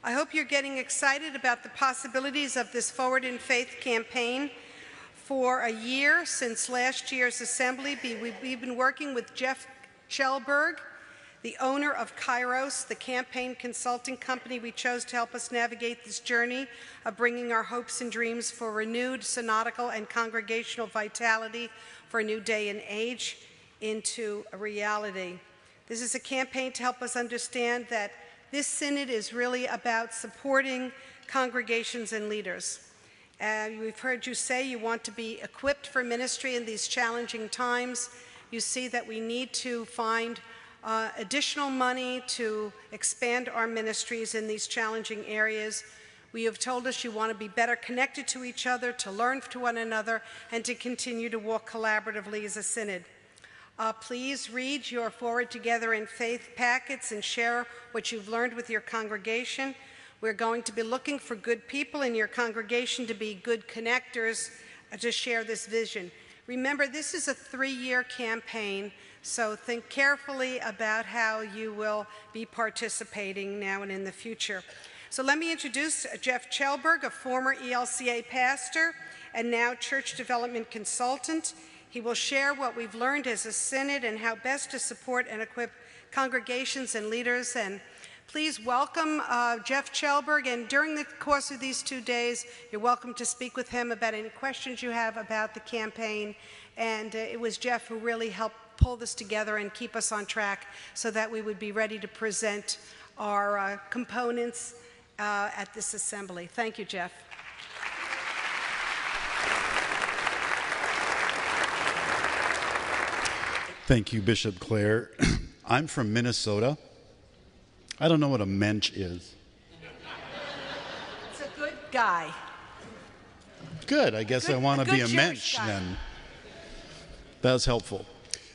I hope you're getting excited about the possibilities of this Forward in Faith campaign. For a year, since last year's assembly, we've been working with Jeff Chelberg, the owner of Kairos, the campaign consulting company we chose to help us navigate this journey of bringing our hopes and dreams for renewed synodical and congregational vitality for a new day and age into a reality. This is a campaign to help us understand that this synod is really about supporting congregations and leaders. We've heard you say you want to be equipped for ministry in these challenging times. You see that we need to find additional money to expand our ministries in these challenging areas. We have told us you want to be better connected to each other, to learn to one another, and to continue to walk collaboratively as a synod. Please read your Forward Together in Faith packets and share what you've learned with your congregation. We're going to be looking for good people in your congregation to be good connectors to share this vision. Remember, this is a 3-year campaign, so think carefully about how you will be participating now and in the future. So let me introduce Jeff Chelberg, a former ELCA pastor and now church development consultant. He will share what we've learned as a synod and how best to support and equip congregations and leaders. And please welcome Jeff Chelberg. And during the course of these 2 days, you're welcome to speak with him about any questions you have about the campaign. And it was Jeff who really helped pull this together and keep us on track so that we would be ready to present our components at this assembly. Thank you, Jeff. Thank you, Bishop Claire. I'm from Minnesota. I don't know what a mensch is. It's a good guy. Good. I guess I want to be a mensch then. That was helpful.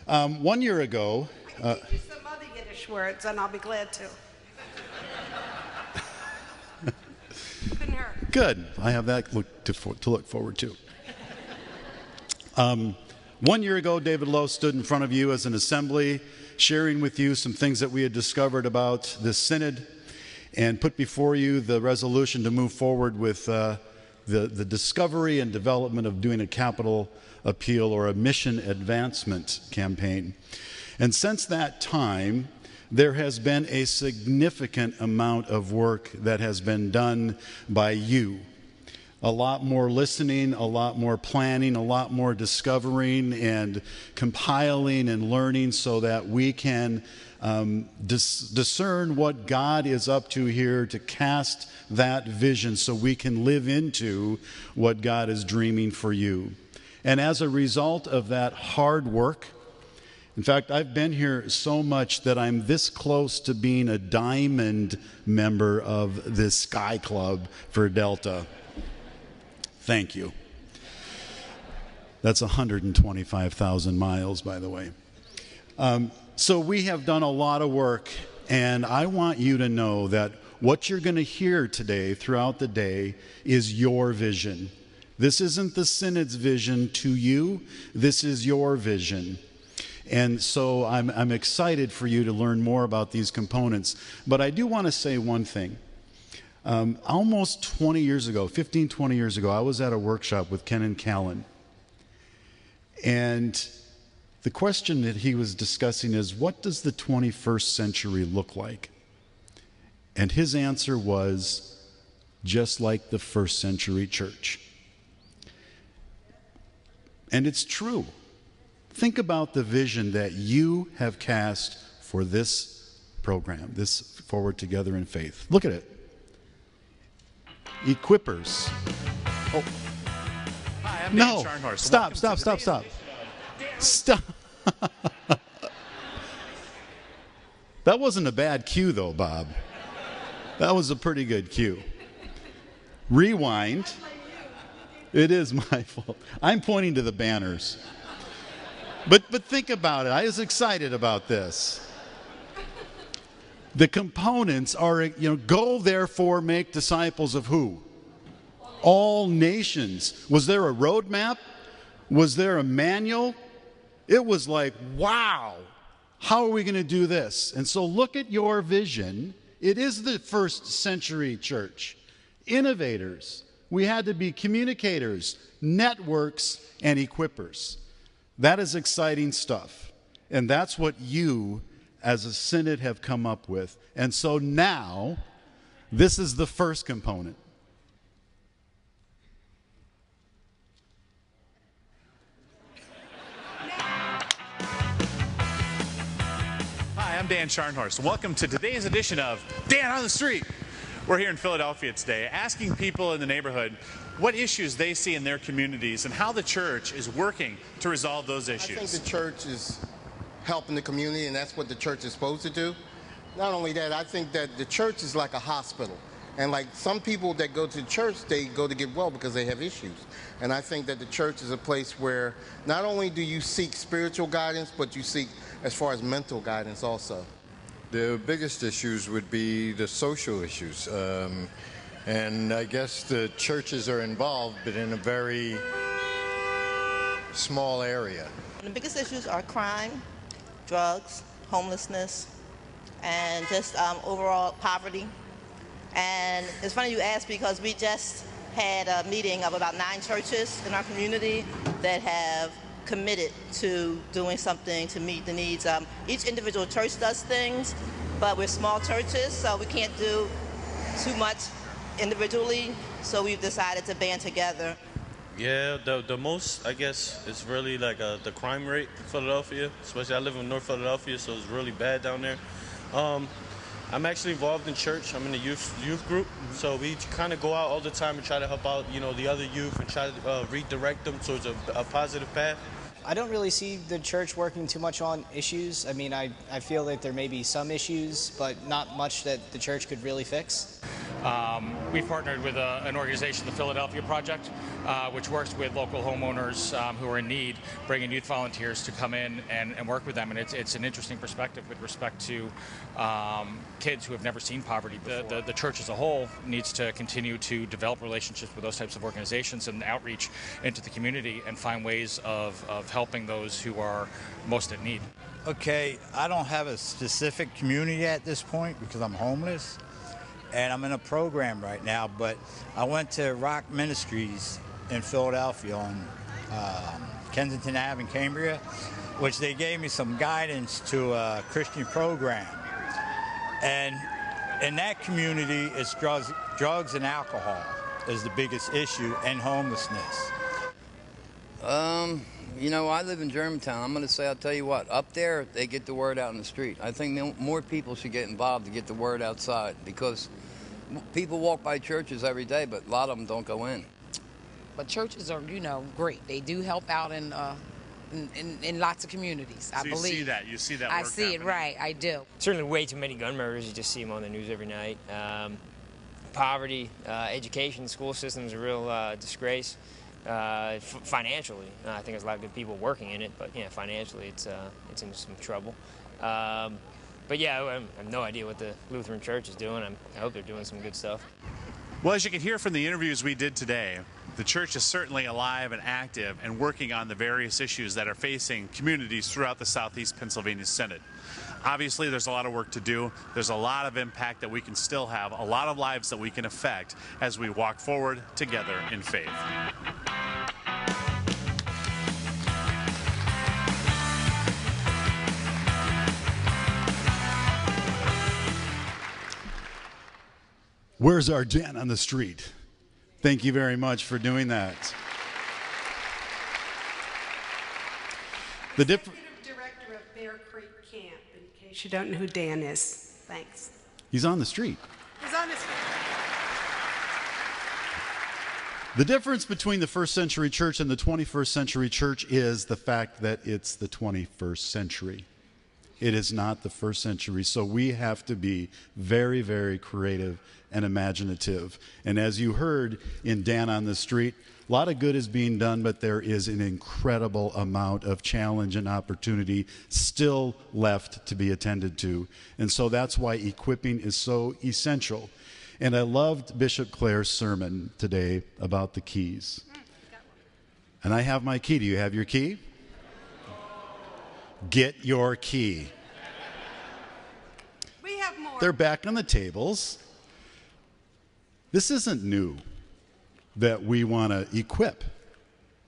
1 year ago... I can use some other Yiddish words, and I'll be glad to. Couldn't hurt. Good. I have that to look forward to. 1 year ago, David Lowe stood in front of you as an assembly, sharing with you some things that we had discovered about this synod, and put before you the resolution to move forward with the discovery and development of doing a capital appeal or a mission advancement campaign. And since that time, there has been a significant amount of work that has been done by you. A lot more listening, a lot more planning, a lot more discovering and compiling and learning so that we can discern what God is up to here to cast that vision so we can live into what God is dreaming for you. And as a result of that hard work, in fact, I've been here so much that I'm this close to being a diamond member of this Sky Club for Delta. Thank you. That's 125,000 miles, by the way. So we have done a lot of work, and I want you to know that what you're going to hear today throughout the day is your vision. This isn't the Synod's vision to you. This is your vision. And so I'm excited for you to learn more about these components. But I do want to say one thing. Almost 20 years ago, 15, 20 years ago, I was at a workshop with Ken and Callan. And the question that he was discussing is, what does the 21st century look like? And his answer was, just like the first century church. And it's true. Think about the vision that you have cast for this program, this Forward Together in Faith. Look at it. Equippers. Oh. Hi, I'm Dan No. Scharnhorst. Stop. That wasn't a bad cue, though, Bob. That was a pretty good cue. Rewind. It is my fault. I'm pointing to the banners. But think about it. I was excited about this. The components are, go therefore make disciples of who? All nations. Was there a roadmap? Was there a manual? It was like, wow, how are we going to do this? And so look at your vision It is the first century church. Innovators. We had to be communicators, networks, and equippers. That is exciting stuff. And that's what you, as a synod, have come up with. And so now, this is the first component. Hi, I'm Dan Scharnhorst. Welcome to today's edition of Dan on the Street. We're here in Philadelphia today asking people in the neighborhood what issues they see in their communities and how the church is working to resolve those issues. I think the church is helping the community, and that's what the church is supposed to do. Not only that, I think that the church is like a hospital. And like some people that go to church, they go to get well because they have issues. And I think that the church is a place where not only do you seek spiritual guidance, but you seek as far as mental guidance also. The biggest issues would be the social issues. And I guess the churches are involved, but in a very small area. The biggest issues are crime, drugs, homelessness, and just overall poverty. And it's funny you ask because we just had a meeting of about 9 churches in our community that have committed to doing something to meet the needs. Each individual church does things, but we're small churches, so we can't do too much individually, so we've decided to band together. Yeah, the most, I guess, is really like the crime rate in Philadelphia, especially I live in North Philadelphia, so it's really bad down there. I'm actually involved in church. I'm in the youth group, so we kind of go out all the time and try to help out, the other youth and try to redirect them towards a positive path. I don't really see the church working too much on issues. I mean, I feel that there may be some issues, but not much that the church could really fix. We've partnered with an organization, the Philadelphia Project, which works with local homeowners who are in need, bringing youth volunteers to come in and work with them. And it's an interesting perspective with respect to kids who have never seen poverty before. The church as a whole needs to continue to develop relationships with those types of organizations and outreach into the community and find ways of helping those who are most in need. Okay, I don't have a specific community at this point because I'm homeless. And I'm in a program right now, but I went to Rock Ministries in Philadelphia on Kensington Ave in Cambria, which they gave me some guidance to a Christian program. And in that community, it's drugs and alcohol is the biggest issue, and homelessness. I live in Germantown. I'm going to say, I'll tell you what, up there, they get the word out in the street. I think more people should get involved to get the word outside because people walk by churches every day, but a lot of them don't go in. But churches are, great. They do help out in lots of communities, I believe. You see that I work see happening. it, right, I do. Certainly way too many gun murders. You just see them on the news every night. Poverty, education, school system is a real disgrace. Financially, I think there's a lot of good people working in it, but financially it's in some trouble. But yeah, I have no idea what the Lutheran Church is doing. I hope they're doing some good stuff. Well, as you can hear from the interviews we did today, the church is certainly alive and active and working on the various issues that are facing communities throughout the Southeast Pennsylvania Synod. Obviously, there's a lot of work to do. There's a lot of impact that we can still have, a lot of lives that we can affect as we walk forward together in faith. Where's our Dan on the Street? Thank you very much for doing that. The Executive Director of Bear Creek Camp, in case you don't know who Dan is. Thanks. He's on the street. He's on his. The difference between the first century church and the 21st century church is the fact that it's the 21st century. It is not the first century. So we have to be very, very creative and imaginative. And as you heard in Dan on the Street, a lot of good is being done, but there is an incredible amount of challenge and opportunity still left to be attended to. And so that's why equipping is so essential. And I loved Bishop Clare's sermon today about the keys. And I have my key. Do you have your key? Get your key. We have more. They're back on the tables. This isn't new that we want to equip.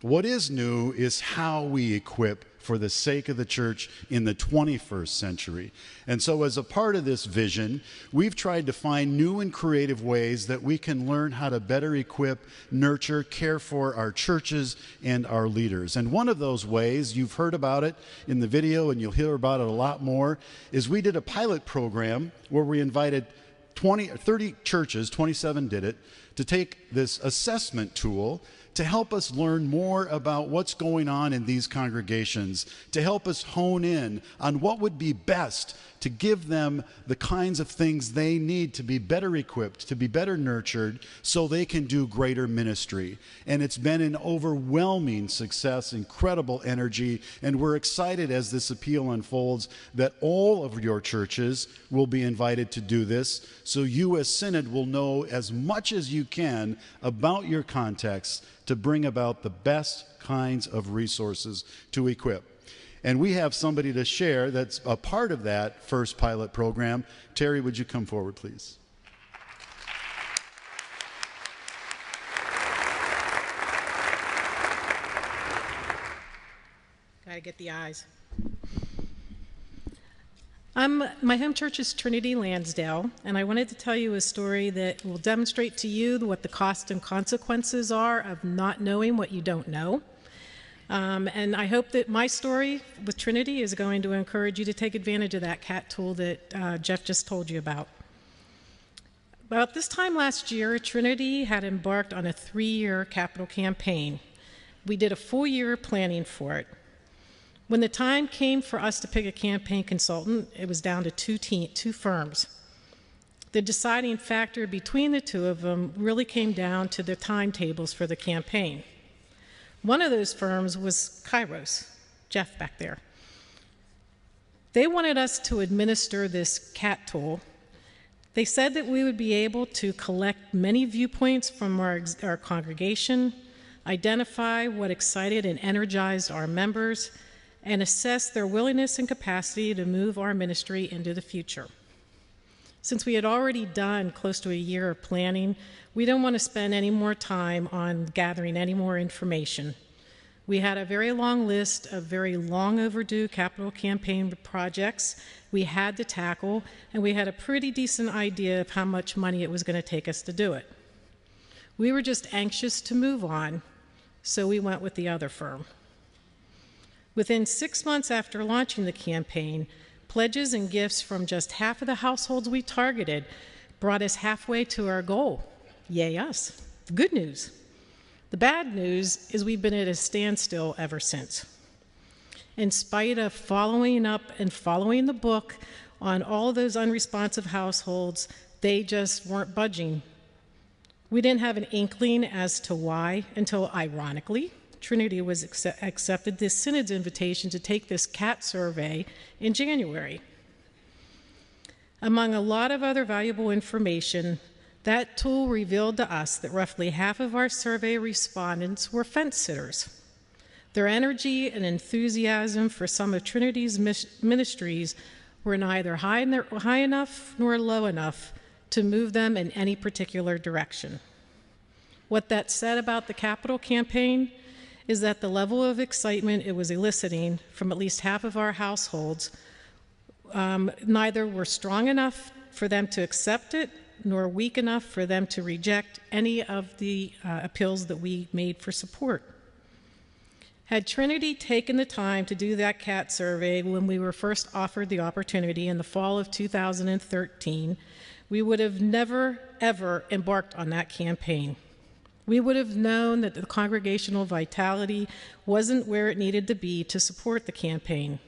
What is new is how we equip for the sake of the church in the 21st century. And so as a part of this vision, we've tried to find new and creative ways that we can learn how to better equip, nurture, care for our churches and our leaders. And one of those ways, you've heard about it in the video and you'll hear about it a lot more, is we did a pilot program where we invited 30 churches, 27 did it, to take this assessment tool to help us learn more about what's going on in these congregations, to help us hone in on what would be best to give them the kinds of things they need to be better equipped, to be better nurtured, so they can do greater ministry. And it's been an overwhelming success, incredible energy, and we're excited as this appeal unfolds that all of your churches will be invited to do this, so you as Synod will know as much as you can about your context to bring about the best kinds of resources to equip. And we have somebody to share that's a part of that first pilot program. Terry, would you come forward, please? Gotta get the eyes. My home church is Trinity Lansdale, and I wanted to tell you a story that will demonstrate to you what the cost and consequences are of not knowing what you don't know. And I hope that my story with Trinity is going to encourage you to take advantage of that CAT tool that Jeff just told you about. About this time last year, Trinity had embarked on a 3-year capital campaign. We did a full year planning for it. When the time came for us to pick a campaign consultant, it was down to two firms. The deciding factor between the two of them really came down to the timetables for the campaign. One of those firms was Kairos, Jeff back there. They wanted us to administer this CAT tool. They said that we would be able to collect many viewpoints from our congregation, identify what excited and energized our members, and assess their willingness and capacity to move our ministry into the future. Since we had already done close to a year of planning, we didn't want to spend any more time on gathering any more information. We had a very long list of very long overdue capital campaign projects we had to tackle, and we had a pretty decent idea of how much money it was going to take us to do it. We were just anxious to move on, so we went with the other firm. Within 6 months after launching the campaign, pledges and gifts from just half of the households we targeted brought us halfway to our goal. Yay us. The good news. The bad news is we've been at a standstill ever since. In spite of following up and following the book on all those unresponsive households, they just weren't budging. We didn't have an inkling as to why until, ironically, Trinity was accepted this Synod's invitation to take this CAT survey in January. Among a lot of other valuable information, that tool revealed to us that roughly half of our survey respondents were fence sitters. Their energy and enthusiasm for some of Trinity's ministries were neither high enough nor low enough to move them in any particular direction. What that said about the capital campaign is that the level of excitement it was eliciting from at least half of our households neither were strong enough for them to accept it, nor weak enough for them to reject any of the appeals that we made for support. Had Trinity taken the time to do that CAT survey when we were first offered the opportunity in the fall of 2013, we would have never, ever embarked on that campaign. We would have known that the congregational vitality wasn't where it needed to be to support the campaign.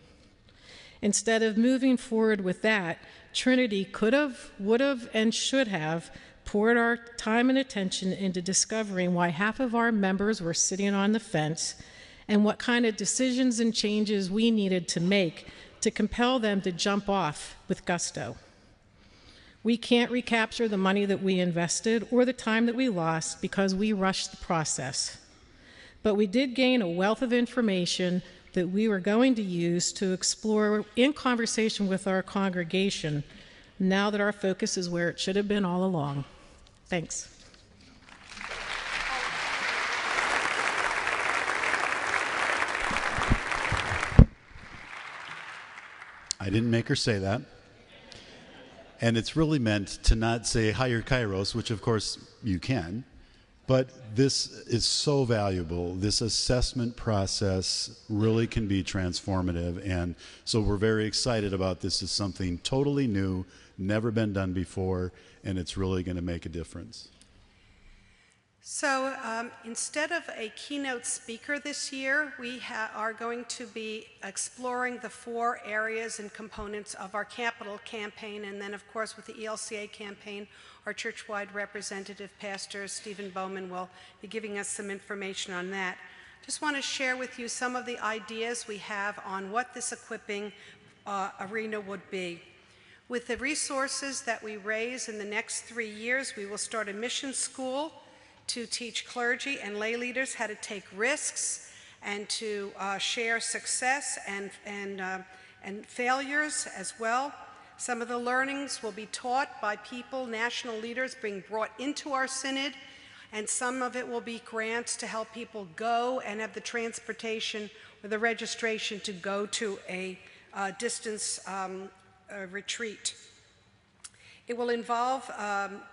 Instead of moving forward with that, Trinity could have, would have, and should have poured our time and attention into discovering why half of our members were sitting on the fence and what kind of decisions and changes we needed to make to compel them to jump off with gusto. We can't recapture the money that we invested or the time that we lost because we rushed the process. But we did gain a wealth of information that we were going to use to explore in conversation with our congregation now that our focus is where it should have been all along. Thanks. I didn't make her say that. And it's really meant to not say higher kairos, which of course you can, but this is so valuable. This assessment process really can be transformative. And so we're very excited about this as something totally new, never been done before, and it's really going to make a difference. So instead of a keynote speaker this year, we are going to be exploring the 4 areas and components of our capital campaign, and then of course with the ELCA campaign, our church-wide representative, Pastor Stephen Bowman, will be giving us some information on that. Just want to share with you some of the ideas we have on what this equipping arena would be. With the resources that we raise in the next 3 years, we will start a mission school to teach clergy and lay leaders how to take risks and to share success and failures as well. Some of the learnings will be taught by people, national leaders, being brought into our synod, and some of it will be grants to help people go and have the transportation or the registration to go to a distance retreat. It will involve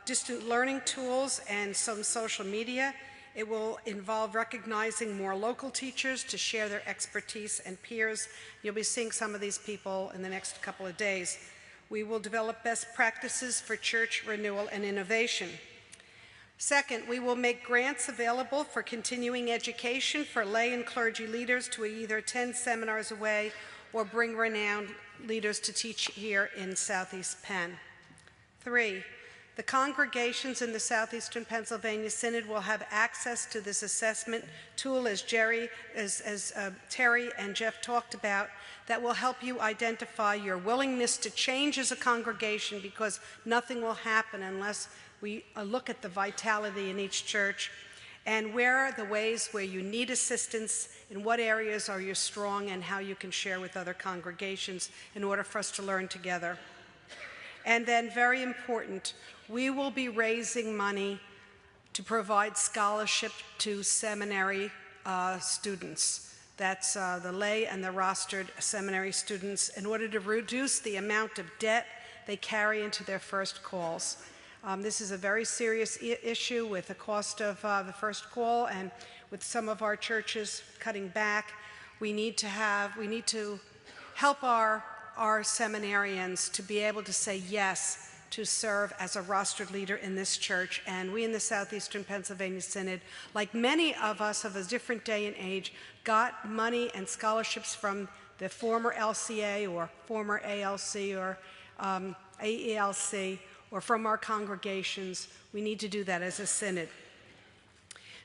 distant learning tools and some social media. It will involve recognizing more local teachers to share their expertise and peers. You'll be seeing some of these people in the next couple of days. We will develop best practices for church renewal and innovation. Second, we will make grants available for continuing education for lay and clergy leaders to either attend seminars away or bring renowned leaders to teach here in Southeast Penn. 3, the congregations in the Southeastern Pennsylvania Synod will have access to this assessment tool, as Terry and Jeff talked about, that will help you identify your willingness to change as a congregation, because nothing will happen unless we look at the vitality in each church, and where are the ways where you need assistance, in what areas are you strong, and how you can share with other congregations in order for us to learn together. And then, very important, we will be raising money to provide scholarship to seminary students. That's the lay and the rostered seminary students, in order to reduce the amount of debt they carry into their first calls. This is a very serious issue with the cost of the first call, and with some of our churches cutting back. We need to help our seminarians to be able to say yes to serve as a rostered leader in this church. And we in the Southeastern Pennsylvania Synod, like many of us of a different day and age, got money and scholarships from the former LCA or former ALC or AELC, or from our congregations. We need to do that as a synod.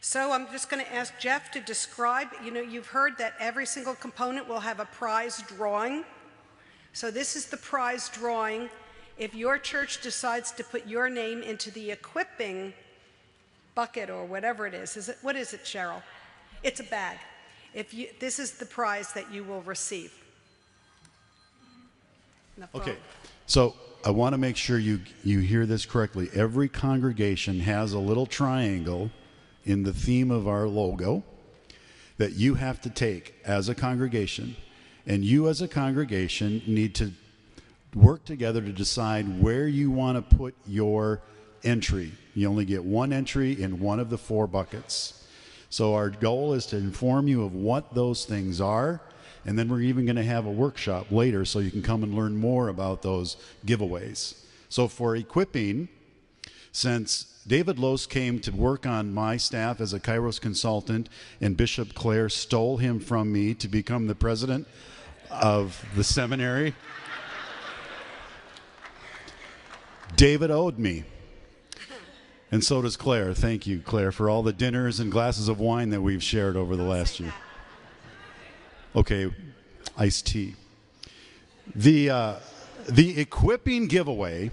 So I'm just going to ask Jeff to describe, you've heard that every single component will have a prize drawing. So this is the prize drawing. If your church decides to put your name into the equipping bucket or whatever it is what is it, Cheryl? It's a bag. This is the prize that you will receive. Okay, so I want to make sure you hear this correctly. Every congregation has a little triangle in the theme of our logo that you have to take as a congregation. And you as a congregation need to work together to decide where you want to put your entry. You only get one entry in one of the 4 buckets. So our goal is to inform you of what those things are, and then we're even going to have a workshop later so you can come and learn more about those giveaways. So for equipping, since David Lose came to work on my staff as a Kairos consultant, and Bishop Clare stole him from me to become the president of the seminary, David owed me. And so does Claire. Thank you, Claire, for all the dinners and glasses of wine that we've shared over the last year. Okay, iced tea. The equipping giveaway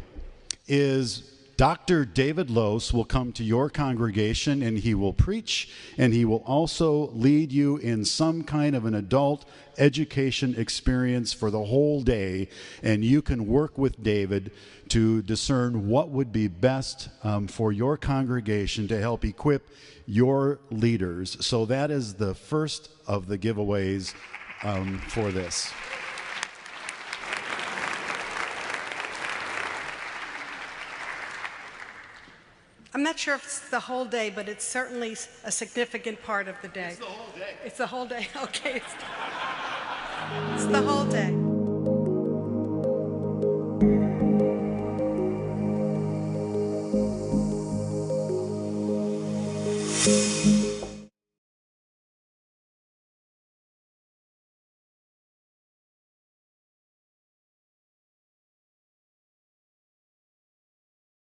is Dr. David Lose will come to your congregation and he will preach, and he will also lead you in some kind of an adult education experience for the whole day, and you can work with David to discern what would be best for your congregation to help equip your leaders. So that is the first of the giveaways for this. I'm not sure if it's the whole day, but it's certainly a significant part of the day. It's the whole day. It's the whole day. Okay. It's the whole day.